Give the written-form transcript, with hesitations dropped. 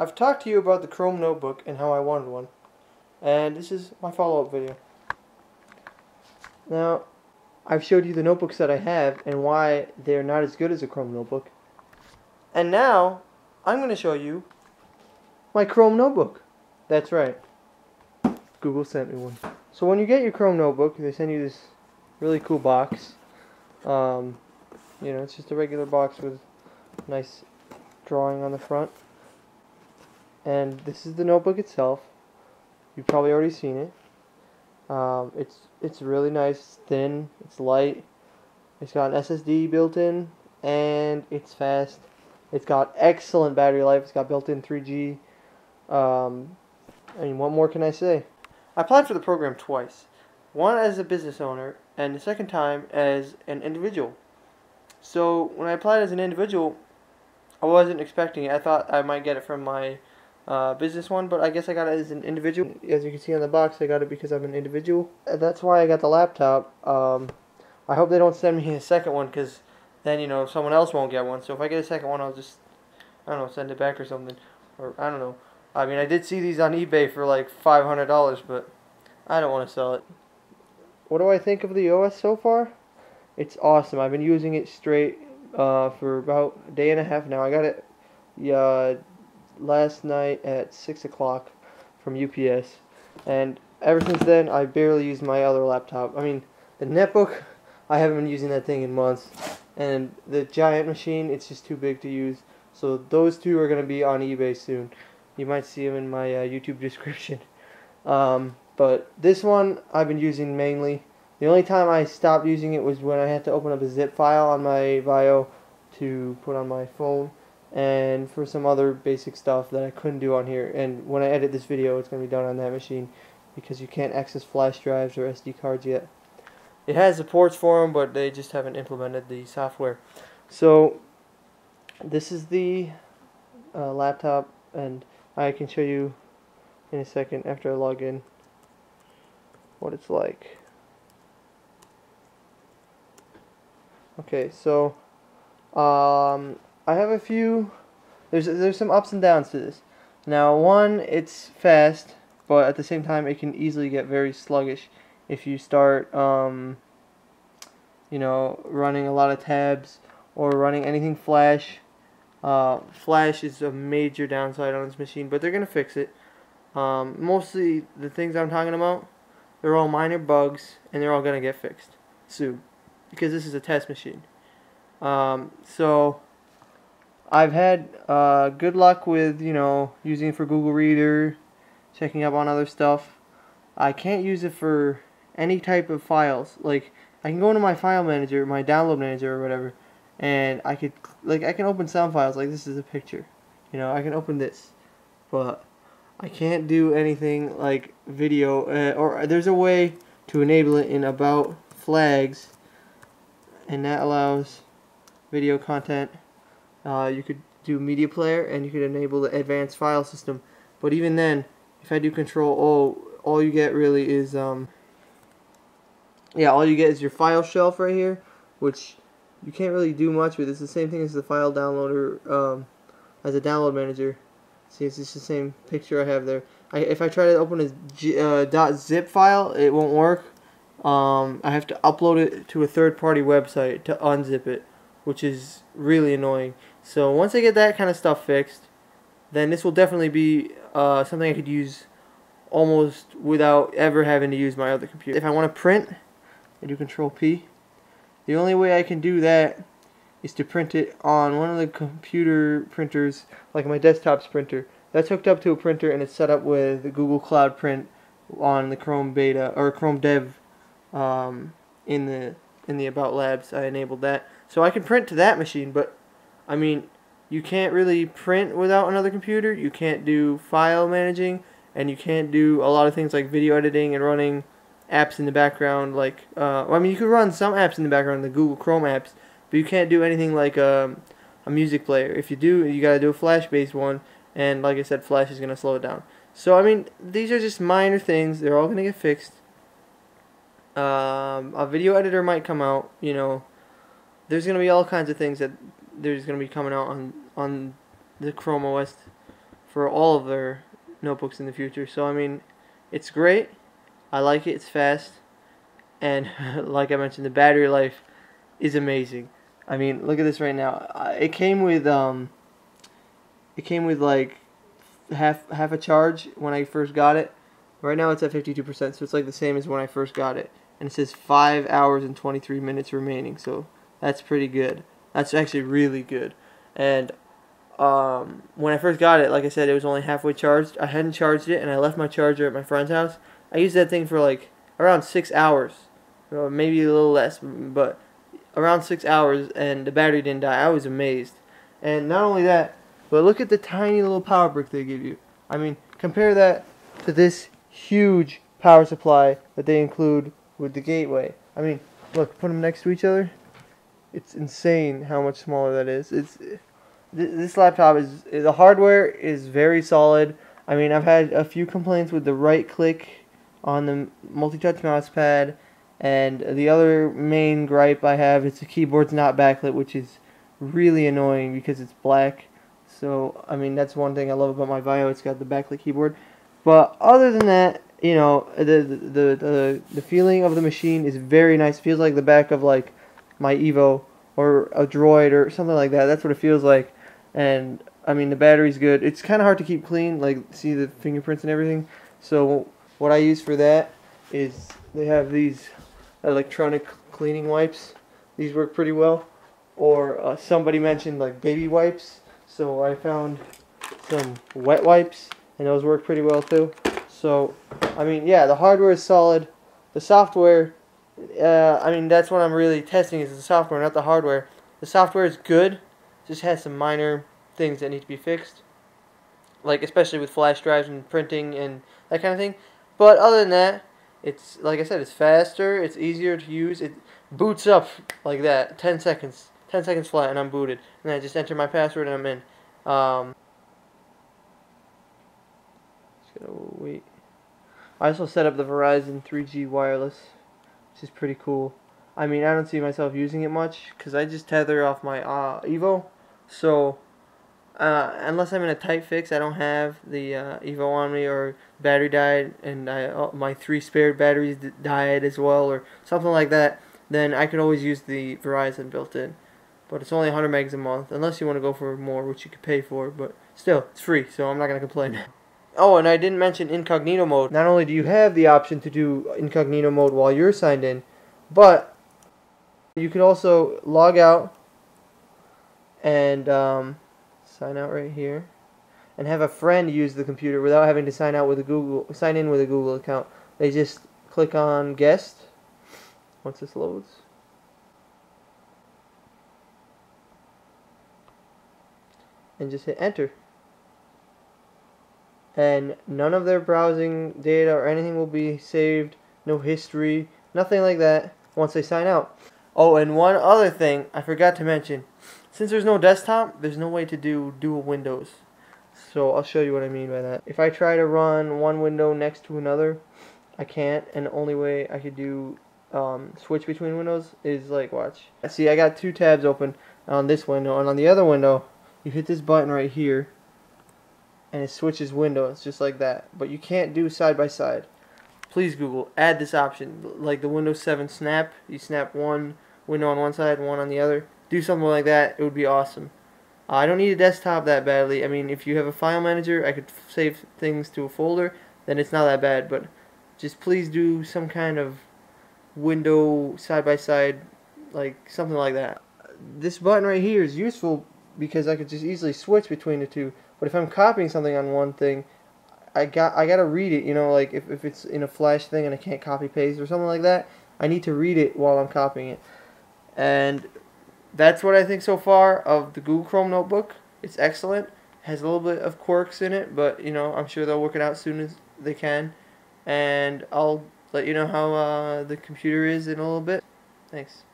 I've talked to you about the Chrome notebook and how I wanted one, and this is my follow-up video. Now, I've showed you the notebooks that I have and why they're not as good as a Chrome notebook. And now, I'm going to show you my Chrome notebook. That's right. Google sent me one. So when you get your Chrome notebook, they send you this really cool box. You know, it's just a regular box with a nice drawing on the front. And this is the notebook itself. You've probably already seen it. It's really nice, it's thin, it's light, it's got an SSD built in, and it's fast. It's got excellent battery life, it's got built-in 3G. I mean, what more can I say? I applied for the program twice. One as a business owner, and the second time as an individual. So, when I applied as an individual, I wasn't expecting it. I thought I might get it from my business one, but I guess I got it as an individual. As you can see on the box, I got it because I'm an individual. That's why I got the laptop. I hope they don't send me a second one, because then, you know, someone else won't get one. So if I get a second one, I'll just, I don't know, send it back or something. Or, I don't know. I mean, I did see these on eBay for like $500, but I don't want to sell it. What do I think of the OS so far? It's awesome. I've been using it straight for about a day and a half now. I got it last night at 6 o'clock from UPS, and ever since then I barely used my other laptop. I mean, the netbook, I haven't been using that thing in months, and the giant machine, it's just too big to use. So those two are going to be on eBay soon. You might see them in my YouTube description. But this one I've been using mainly. The only time I stopped using it was when I had to open up a zip file on my Bio to put on my phone, and for some other basic stuff that I couldn't do on here. And when I edit this video, it's going to be done on that machine, because you can't access flash drives or SD cards yet. It has the ports for them, but they just haven't implemented the software. So this is the laptop, and I can show you in a second after I log in what it's like. Okay, so I have a few. There's some ups and downs to this. Now, one, it's fast, but at the same time, it can easily get very sluggish if you start, you know, running a lot of tabs or running anything Flash. Flash is a major downside on this machine, but they're gonna fix it. Mostly the things I'm talking about, they're all minor bugs, and they're all gonna get fixed soon, because this is a test machine. So I've had good luck with, you know, using it for Google Reader, checking up on other stuff. I can't use it for any type of files. Like, I can go into my file manager, my download manager or whatever, and I can open some files. Like, this is a picture, you know, I can open this, but I can't do anything like video, or there's a way to enable it in About Flags, and that allows video content. You could do media player, and you could enable the advanced file system. But even then, if I do Control O, all you get really is all you get is your file shelf right here, which you can't really do much with. It's the same thing as the file downloader, as a download manager. See, it's just the same picture I have there. If I try to open a .zip file, it won't work. I have to upload it to a third-party website to unzip it, which is really annoying. So once I get that kind of stuff fixed, then this will definitely be something I could use almost without ever having to use my other computer. If I want to print, I do Control P. The only way I can do that is to print it on one of the computer printers, like my desktop's printer. That's hooked up to a printer, and it's set up with the Google Cloud Print on the Chrome Beta or Chrome Dev in the About Labs. I enabled that, so I can print to that machine. But I mean, you can't really print without another computer. You can't do file managing, and you can't do a lot of things like video editing and running apps in the background. Like, I mean, you could run some apps in the background, the Google Chrome apps, but you can't do anything like a music player. If you do, you gotta do a Flash-based one, and like I said, Flash is gonna slow it down. So I mean, these are just minor things. They're all gonna get fixed. A video editor might come out. You know, there's gonna be all kinds of things that there's gonna be coming out on the Chrome OS for all of their notebooks in the future. So I mean, it's great. I like it. It's fast, and like I mentioned, the battery life is amazing. I mean, look at this right now. It came with like half a charge when I first got it. Right now it's at 52%, so it's like the same as when I first got it. And it says 5 hours and 23 minutes remaining, so that's pretty good. That's actually really good. And when I first got it, like I said, it was only halfway charged. I hadn't charged it, and I left my charger at my friend's house. I used that thing for like around 6 hours, or maybe a little less, but around 6 hours, and the battery didn't die. I was amazed. And not only that, but look at the tiny little power brick they give you. I mean, compare that to this huge power supply that they include with the gateway. I mean, look, put them next to each other. It's insane how much smaller that is. This laptop the hardware is very solid. I mean, I've had a few complaints with the right click on the multi-touch mouse pad, and the other main gripe I have is the keyboard's not backlit, which is really annoying because it's black. So, I mean, that's one thing I love about my Vio. It's got the backlit keyboard. But other than that, you know, the feeling of the machine is very nice. It feels like the back of like my Evo or a Droid or something like that. That's what it feels like. And I mean, the battery's good. It's kind of hard to keep clean, like see the fingerprints and everything. So what I use for that is they have these electronic cleaning wipes. These work pretty well. Or somebody mentioned like baby wipes. So I found some wet wipes, and those work pretty well too. So, I mean, yeah, the hardware is solid. The software, I mean, that's what I'm really testing is the software, not the hardware. The software is good, just has some minor things that need to be fixed, like especially with flash drives and printing and that kind of thing. But other than that, it's, like I said, it's faster, it's easier to use. It boots up like that, 10 seconds. 10 seconds flat and I'm booted. And then I just enter my password and I'm in. Just gotta wait. I also set up the Verizon 3G wireless, which is pretty cool. I mean, I don't see myself using it much because I just tether off my Evo. So, unless I'm in a tight fix, I don't have the Evo on me, or battery died and my 3 spared batteries died as well, or something like that, then I could always use the Verizon built in. But it's only 100 megs a month, unless you want to go for more, which you could pay for, but still, it's free, so I'm not going to complain. Oh, and I didn't mention incognito mode. Not only do you have the option to do incognito mode while you're signed in, but you could also log out and sign out right here, and have a friend use the computer without having to sign in with a Google account. They just click on guest once this loads. And just hit enter. And none of their browsing data or anything will be saved, no history, nothing like that once they sign out. Oh, and one other thing I forgot to mention. Since there's no desktop, there's no way to do dual windows. So I'll show you what I mean by that. If I try to run one window next to another, I can't, and the only way I could do switch between windows is like, watch. See, I got 2 tabs open on this window, and on the other window, you hit this button right here, and it switches windows just like that. But you can't do side by side. Please Google, add this option, like the Windows 7 snap. You snap one window on one side, one on the other. Do something like that. It would be awesome. I don't need a desktop that badly. I mean, if you have a file manager, I could save things to a folder, then it's not that bad. But just please do some kind of window side by side, like something like that. This button right here is useful because I could just easily switch between the two. But if I'm copying something on one thing, I gotta read it, you know, like if it's in a flash thing and I can't copy paste or something like that, I need to read it while I'm copying it. And that's what I think so far of the Google Chrome notebook. It's excellent. Has a little bit of quirks in it, but you know, I'm sure they'll work it out as soon as they can. And I'll let you know how the computer is in a little bit. Thanks.